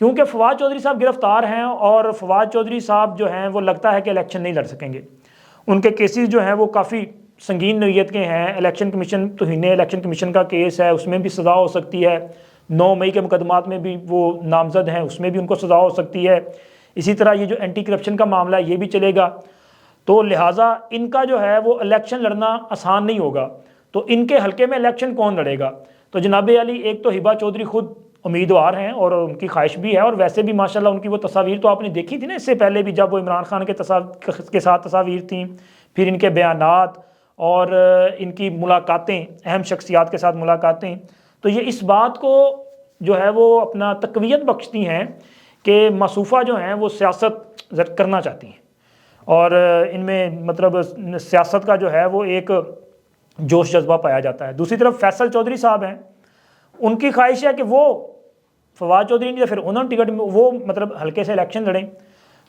کیونکہ فواد چودھری صاحب گرفتار ہیں اور فواد چودھری صاحب جو ہیں وہ لگتا ہے کہ الیکشن نہیں لڑ سکیں گے. ان کے کیسز جو ہیں وہ کافی سنگین نوعیت کے ہیں. الیکشن کمیشن توہین الیکشن کمیشن کا کیس ہے, اس میں بھی سزا ہو سکتی ہے. 9 مئی کے مقدمات میں بھی وہ نامزد ہیں, اس میں بھی ان کو سزا ہو سکتی ہے. اسی طرح یہ جو اینٹی کرپشن کا معاملہ ہے یہ بھی چلے گا. تو لہٰذا ان کا جو ہے وہ الیکشن لڑنا آسان نہیں ہوگا. تو ان کے حلقے میں الیکشن کون لڑے گا؟ تو جناب علی ایک تو ہبا چودھری خود امیدوار ہیں اور ان کی خواہش بھی ہے, اور ویسے بھی ماشاءاللہ ان کی وہ تصاویر تو آپ نے دیکھی تھی نا اس سے پہلے بھی, جب وہ عمران خان کے ساتھ تصاویر تھیں, پھر ان کے بیانات اور ان کی ملاقاتیں اہم شخصیات کے ساتھ ملاقاتیں. تو یہ اس بات کو جو ہے وہ اپنا تقویت بخشتی ہیں کہ مصوفہ جو ہیں وہ سیاست کرنا چاہتی ہیں, اور ان میں مطلب سیاست کا جو ہے وہ ایک جوش جذبہ پایا جاتا ہے. دوسری طرف فیصل چودھری صاحب ہیں, ان کی خواہش ہے کہ وہ فواد چودھری نے پھر انہوں نے ٹکٹ میں وہ مطلب حلقے سے الیکشن لڑیں.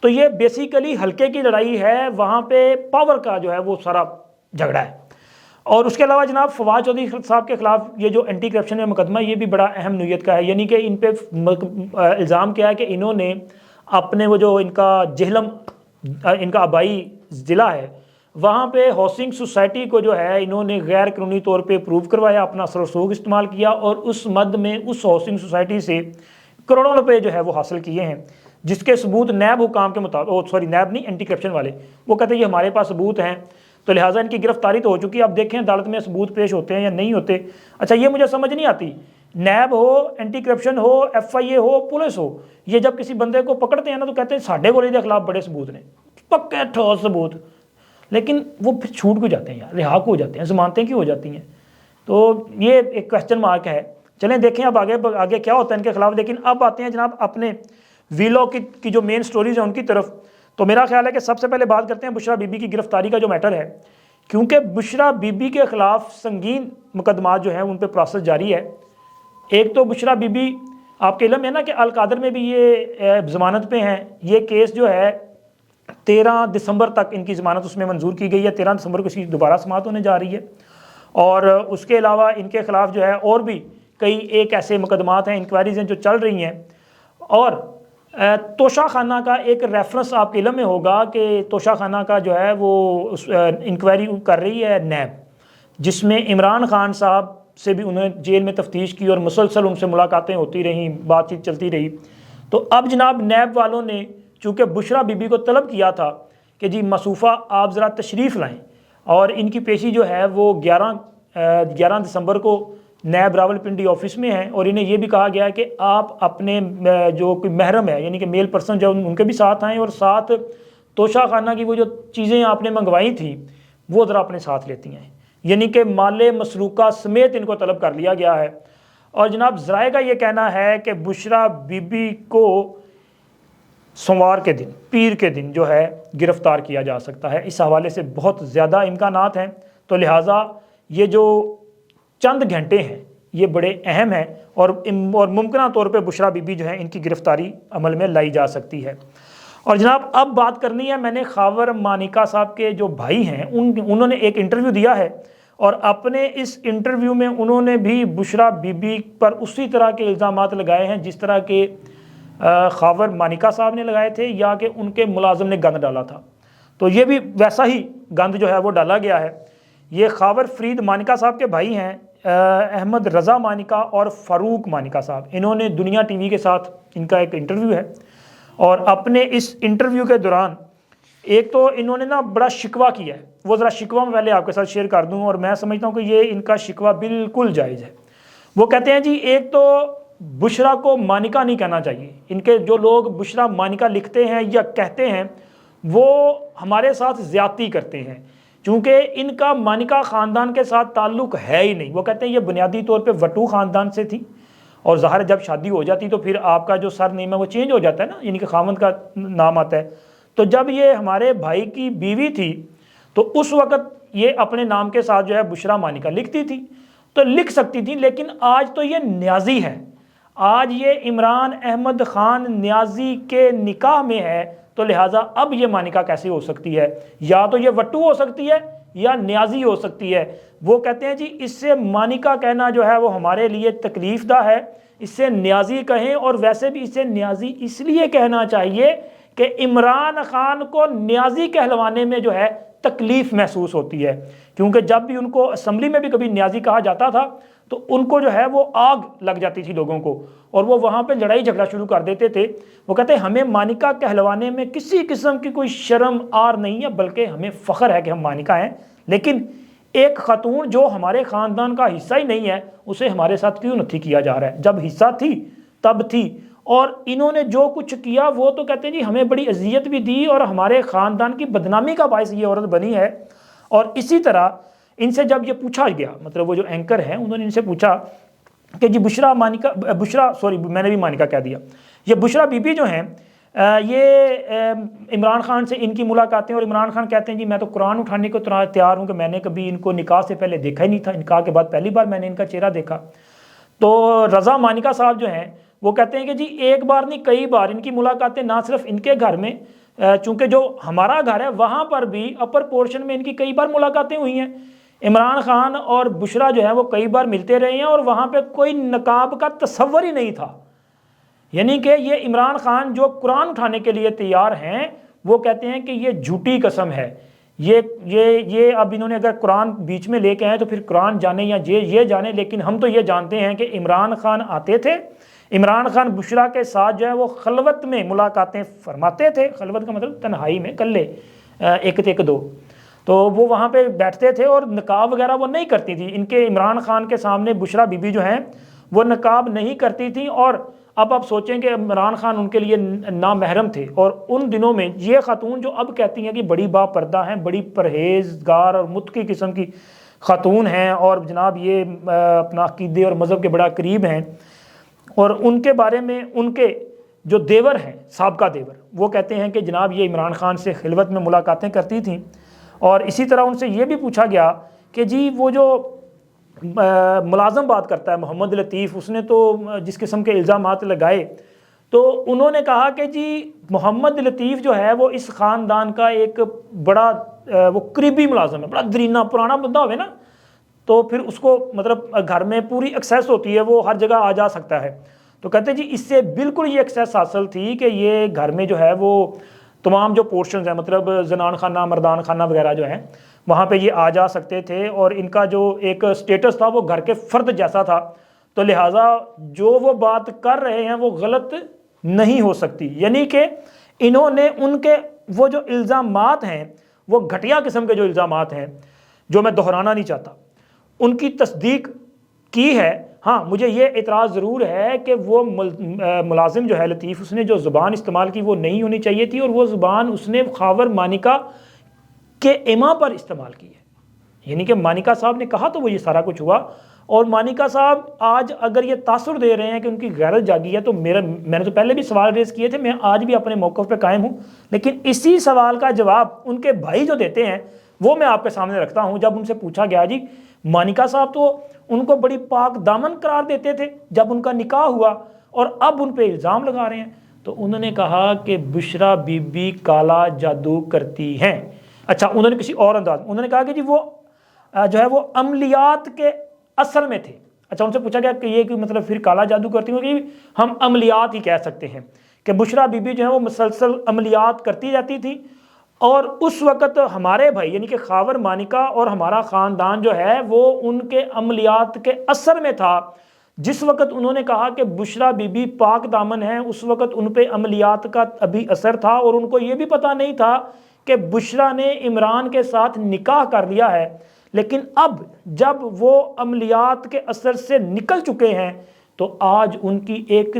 تو یہ بیسیکلی حلقے کی لڑائی ہے, وہاں پہ پاور کا جو ہے وہ سارا جھگڑا ہے. اور اس کے علاوہ جناب فواد چودھری صاحب کے خلاف یہ جو اینٹی کرپشن کا مقدمہ یہ بھی بڑا اہم نوعیت کا ہے. یعنی کہ ان پہ الزام کیا ہے کہ انہوں نے اپنے وہ جو ان کا جہلم ان کا آبائی ضلع ہے وہاں پہ ہاؤسنگ سوسائٹی کو جو ہے انہوں نے غیر قانونی طور پہ اپروو کروایا, اپنا اثر و رسوخ استعمال کیا, اور اس مد میں اس ہاؤسنگ سوسائٹی سے کروڑوں روپے جو ہے وہ حاصل کیے ہیں, جس کے ثبوت نیب حکام کے مطابق نیب نہیں اینٹی کرپشن والے وہ کہتے ہیں یہ ہمارے پاس ثبوت ہیں. تو لہٰذا ان کی گرفتاری تو ہو چکی ہے. اب دیکھیں عدالت میں ثبوت پیش ہوتے ہیں یا نہیں ہوتے. اچھا یہ مجھے سمجھ نہیں آتی, نیب ہو, اینٹی کرپشن ہو, FIA ہو, پولیس ہو, یہ جب کسی بندے کو پکڑتے ہیں نا تو کہتے ہیں ساڈے گولے کے خلاف بڑے ثبوت نے, پکے ٹھوس ثبوت, لیکن وہ پھر چھوٹ کو جاتے ہیں یار, رہا کو ہو جاتے ہیں, ضمانتیں کیوں ہو جاتی ہیں؟ تو یہ ایک کویسچن مارک ہے. چلیں دیکھیں اب آگے کیا ہوتا ہے ان کے خلاف. لیکن اب آتے ہیں جناب اپنے ویلو کی جو مین سٹوریز ہیں ان کی طرف. تو میرا خیال ہے کہ سب سے پہلے بات کرتے ہیں بشرا بی بی کی گرفتاری کا جو میٹر ہے, کیونکہ بشرا بی بی کے خلاف سنگین مقدمات جو ہیں ان پہ پروسیس جاری ہے. ایک تو بشرا بی بی آپ کے علم ہے نا کہ القادر میں بھی یہ ضمانت پہ ہیں. یہ کیس جو ہے 13 دسمبر تک ان کی ضمانت اس میں منظور کی گئی ہے. 13 دسمبر کو اس کی دوبارہ سماعت ہونے جا رہی ہے. اور اس کے علاوہ ان کے خلاف جو ہے اور بھی کئی ایک ایسے مقدمات ہیں, انکوائریز ہیں جو چل رہی ہیں. اور توشہ خانہ کا ایک ریفرنس آپ کے علم میں ہوگا کہ توشہ خانہ کا جو ہے وہ انکوائری کر رہی ہے نیب, جس میں عمران خان صاحب سے بھی انہیں جیل میں تفتیش کی اور مسلسل ان سے ملاقاتیں ہوتی رہیں, بات چیت چلتی رہی. تو اب جناب نیب والوں نے چونکہ بشرا بی بی کو طلب کیا تھا کہ جی مصوفہ آپ ذرا تشریف لائیں, اور ان کی پیشی جو ہے وہ 11 دسمبر کو نیب راولپنڈی آفس میں ہیں. اور انہیں یہ بھی کہا گیا ہے کہ آپ اپنے جو کوئی محرم ہے یعنی کہ میل پرسن جو ان کے بھی ساتھ آئیں, اور ساتھ توشہ خانہ کی وہ جو چیزیں آپ نے منگوائی تھیں وہ ذرا اپنے ساتھ لیتی ہیں. یعنی کہ مال مسروقہ سمیت ان کو طلب کر لیا گیا ہے. اور جناب ذرائع کا یہ کہنا ہے کہ بشرا بی بی کو سوموار کے دن, پیر کے دن جو ہے گرفتار کیا جا سکتا ہے. اس حوالے سے بہت زیادہ امکانات ہیں. تو لہٰذا یہ جو چند گھنٹے ہیں یہ بڑے اہم ہیں, اور ممکنہ طور پہ بشرا بی بی جو ہے ان کی گرفتاری عمل میں لائی جا سکتی ہے. اور جناب اب بات کرنی ہے, میں نے خاور مانیکا صاحب کے جو بھائی ہیں انہوں نے ایک انٹرویو دیا ہے, اور اپنے اس انٹرویو میں انہوں نے بھی بشرا بی بی پر اسی طرح کے الزامات لگائے ہیں جس طرح کے خاور مانیکا صاحب نے لگائے تھے یا کہ ان کے ملازم نے گند ڈالا تھا. تو یہ بھی ویسا ہی گند جو ہے وہ ڈالا گیا ہے. یہ خاور فرید مانیکا صاحب کے بھائی ہیں, احمد رضا مانیکا اور فاروق مانیکا صاحب. انہوں نے دنیا ٹی وی کے ساتھ ان کا ایک انٹرویو ہے, اور اپنے اس انٹرویو کے دوران ایک تو انہوں نے نا بڑا شکوہ کیا ہے. وہ ذرا شکوہ میں پہلے آپ کے ساتھ شیئر کر دوں, اور میں سمجھتا ہوں کہ یہ ان کا شکوہ بالکل جائز ہے. وہ کہتے ہیں جی ایک تو بشرا کو مانیکا نہیں کہنا چاہیے. ان کے جو لوگ بشرا مانیکا لکھتے ہیں یا کہتے ہیں وہ ہمارے ساتھ زیادتی کرتے ہیں, چونکہ ان کا مانیکا خاندان کے ساتھ تعلق ہے ہی نہیں. وہ کہتے ہیں یہ بنیادی طور پہ وٹو خاندان سے تھی, اور ظاہر جب شادی ہو جاتی تو پھر آپ کا جو سر نیم ہے وہ چینج ہو جاتا ہے نا, یعنی کہ خامند کا نام آتا ہے. تو جب یہ ہمارے بھائی کی بیوی تھی تو اس وقت یہ اپنے نام کے ساتھ جو ہے بشرا مانیکا لکھتی تھی, تو لکھ سکتی تھی. لیکن آج تو یہ نیازی ہے, آج یہ عمران احمد خان نیازی کے نکاح میں ہے, تو لہٰذا اب یہ مانیکا کیسے ہو سکتی ہے؟ یا تو یہ وٹو ہو سکتی ہے یا نیازی ہو سکتی ہے۔ وہ کہتے ہیں جی اس سے مانیکا کہنا جو ہے وہ ہمارے لیے تکلیف دہ ہے، اس سے نیازی کہیں، اور ویسے بھی اسے نیازی اس لیے کہنا چاہیے کہ عمران خان کو نیازی کہلوانے میں جو ہے تکلیف محسوس ہوتی ہے، کیونکہ جب بھی ان کو اسمبلی میں بھی کبھی نیازی کہا جاتا تھا تو ان کو جو ہے وہ آگ لگ جاتی تھی لوگوں کو، اور وہ وہاں پہ لڑائی جھگڑا شروع کر دیتے تھے۔ وہ کہتے ہیں ہمیں مانیکا کہلوانے میں کسی قسم کی کوئی شرم آر نہیں ہے، بلکہ ہمیں فخر ہے کہ ہم مانیکا ہیں، لیکن ایک خاتون جو ہمارے خاندان کا حصہ ہی نہیں ہے اسے ہمارے ساتھ کیوں نہیں کیا جا رہا ہے؟ جب حصہ تھی تب تھی، اور انہوں نے جو کچھ کیا وہ تو کہتے ہیں جی ہمیں بڑی اذیت بھی دی اور ہمارے خاندان کی بدنامی کا باعث یہ عورت بنی ہے۔ اور اسی طرح ان سے جب یہ پوچھا گیا، مطلب وہ جو اینکر ہیں انہوں نے ان سے پوچھا کہ جی میں نے بھی مانیکا کہہ دیا، یہ بشرا بی بی جو ہیں یہ عمران خان سے ان کی ملاقاتیں، اور عمران خان کہتے ہیں جی میں تو قرآن اٹھانے کو تیار ہوں کہ میں نے کبھی ان کو نکاح سے پہلے دیکھا ہی نہیں تھا، نکاح کے بعد پہلی بار میں نے ان کا چہرہ دیکھا۔ تو رضا مانیکا صاحب جو ہیں وہ کہتے ہیں کہ جی ایک بار نہیں کئی بار ان کی ملاقاتیں نہ صرف ان کے گھر میں، چونکہ جو ہمارا گھر ہے وہاں پر بھی اپر پورشن میں ان کی کئی بار ملاقاتیں ہوئی ہیں۔ عمران خان اور بشرا جو ہے وہ کئی بار ملتے رہے ہیں، اور وہاں پہ کوئی نقاب کا تصور ہی نہیں تھا، یعنی کہ یہ عمران خان جو قرآن اٹھانے کے لیے تیار ہیں وہ کہتے ہیں کہ یہ جھوٹی قسم ہے، یہ اب انہوں نے اگر قرآن بیچ میں لے کے آئے تو پھر قرآن جانے یا یہ جانے، لیکن ہم تو یہ جانتے ہیں کہ عمران خان آتے تھے، عمران خان بشرا کے ساتھ جو ہے وہ خلوت میں ملاقاتیں فرماتے تھے، خلوت کا مطلب تنہائی میں کلے ایک دو، تو وہ وہاں پہ بیٹھتے تھے اور نقاب وغیرہ وہ نہیں کرتی تھی، ان کے عمران خان کے سامنے بشرا بی بی جو ہیں وہ نقاب نہیں کرتی تھی۔ اور اب آپ سوچیں کہ عمران خان ان کے لیے نامحرم تھے، اور ان دنوں میں یہ خاتون جو اب کہتی ہیں کہ بڑی با پردہ ہیں، بڑی پرہیزگار اور متقی قسم کی خاتون ہیں، اور جناب یہ اپنا عقیدے اور مذہب کے بڑا قریب ہیں، اور ان کے بارے میں ان کے جو دیور ہیں سابقہ دیور وہ کہتے ہیں کہ جناب یہ عمران خان سے خلوت میں ملاقاتیں کرتی تھیں۔ اور اسی طرح ان سے یہ بھی پوچھا گیا کہ جی وہ جو ملازم بات کرتا ہے محمد لطیف، اس نے تو جس قسم کے الزامات لگائے، تو انہوں نے کہا کہ جی محمد لطیف جو ہے وہ اس خاندان کا ایک بڑا وہ قریبی ملازم ہے، بڑا درینہ پرانا بندہ ہوئے نا، تو پھر اس کو مطلب گھر میں پوری ایکسیس ہوتی ہے، وہ ہر جگہ آ جا سکتا ہے۔ تو کہتے جی اس سے بالکل یہ ایکسیس حاصل تھی کہ یہ گھر میں جو ہے وہ تمام جو پورشنز ہیں، مطلب زنان خانہ مردان خانہ وغیرہ جو ہیں وہاں پہ یہ آ جا سکتے تھے، اور ان کا جو ایک سٹیٹس تھا وہ گھر کے فرد جیسا تھا، تو لہٰذا جو وہ بات کر رہے ہیں وہ غلط نہیں ہو سکتی، یعنی کہ انہوں نے ان کے وہ جو الزامات ہیں وہ گھٹیا قسم کے جو الزامات ہیں جو میں دہرانا نہیں چاہتا ان کی تصدیق کی ہے۔ ہاں مجھے یہ اعتراض ضرور ہے کہ وہ ملازم جو ہے لطیف، اس نے جو زبان استعمال کی وہ نہیں ہونی چاہیے تھی، اور وہ زبان اس نے خاور مانیکا کے ایما پر استعمال کی ہے، یعنی کہ مانیکا صاحب نے کہا تو وہ یہ سارا کچھ ہوا۔ اور مانیکا صاحب آج اگر یہ تاثر دے رہے ہیں کہ ان کی غیرت جاگی ہے، تو میں نے تو پہلے بھی سوال ریز کیے تھے، میں آج بھی اپنے موقف پہ قائم ہوں، لیکن اسی سوال کا جواب ان کے بھائی جو دیتے ہیں وہ میں آپ کے سامنے رکھتا ہوں۔ جب ان سے پوچھا گیا جی مانیکا صاحب تو ان کو بڑی پاک دامن قرار دیتے تھے جب ان کا نکاح ہوا، اور اب ان پہ الزام لگا رہے ہیں، تو انہوں نے کہا کہ بشرا بی بی کالا جادو کرتی ہیں۔ اچھا انہوں نے کسی اور انداز انہوں نے کہا کہ جی وہ جو ہے وہ عملیات کے اثر میں تھے۔ اچھا ان سے پوچھا گیا کہ یہ کہ مطلب پھر کالا جادو کرتی ہوں، کہ ہم عملیات ہی کہہ سکتے ہیں کہ بشرا بی بی جو ہے وہ مسلسل عملیات کرتی جاتی تھی، اور اس وقت ہمارے بھائی یعنی کہ خاور مانیکا اور ہمارا خاندان جو ہے وہ ان کے عملیات کے اثر میں تھا۔ جس وقت انہوں نے کہا کہ بشرا بی بی پاک دامن ہے، اس وقت ان پہ عملیات کا ابھی اثر تھا، اور ان کو یہ بھی پتہ نہیں تھا کہ بشرا نے عمران کے ساتھ نکاح کر لیا ہے۔ لیکن اب جب وہ عملیات کے اثر سے نکل چکے ہیں تو آج ان کی ایک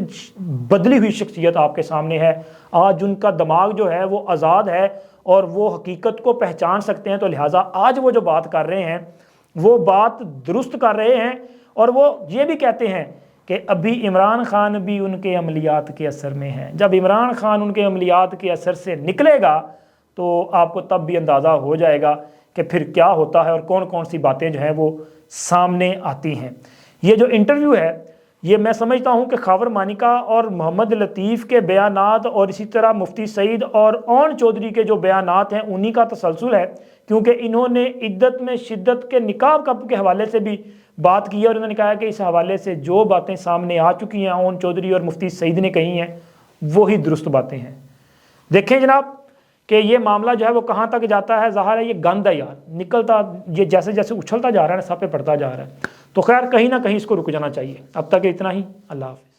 بدلی ہوئی شخصیت آپ کے سامنے ہے، آج ان کا دماغ جو ہے وہ آزاد ہے اور وہ حقیقت کو پہچان سکتے ہیں، تو لہٰذا آج وہ جو بات کر رہے ہیں وہ بات درست کر رہے ہیں، اور وہ یہ بھی کہتے ہیں کہ ابھی عمران خان بھی ان کے عملیات کے اثر میں ہیں۔ جب عمران خان ان کے عملیات کے اثر سے نکلے گا تو آپ کو تب بھی اندازہ ہو جائے گا کہ پھر کیا ہوتا ہے اور کون کون سی باتیں جو ہیں وہ سامنے آتی ہیں۔ یہ جو انٹرویو ہے یہ میں سمجھتا ہوں کہ خاور مانیکا اور محمد لطیف کے بیانات اور اسی طرح مفتی سعید اور اون چودھری کے جو بیانات ہیں انہی کا تسلسل ہے، کیونکہ انہوں نے عدت میں شدت کے نکاب کے حوالے سے بھی بات کی ہے، اور انہوں نے کہا کہ اس حوالے سے جو باتیں سامنے آ چکی ہیں اون چودھری اور مفتی سعید نے کہی ہیں وہی درست باتیں ہیں۔ دیکھیں جناب کہ یہ معاملہ جو ہے وہ کہاں تک جاتا ہے، ظاہر ہے یہ گند ہے یار، نکلتا یہ جیسے جیسے اچھلتا جا رہا ہے سب پہ پڑتا جا رہا ہے، تو خیر کہیں نہ کہیں اس کو رک جانا چاہیے۔ اب تک اتنا ہی، اللہ حافظ۔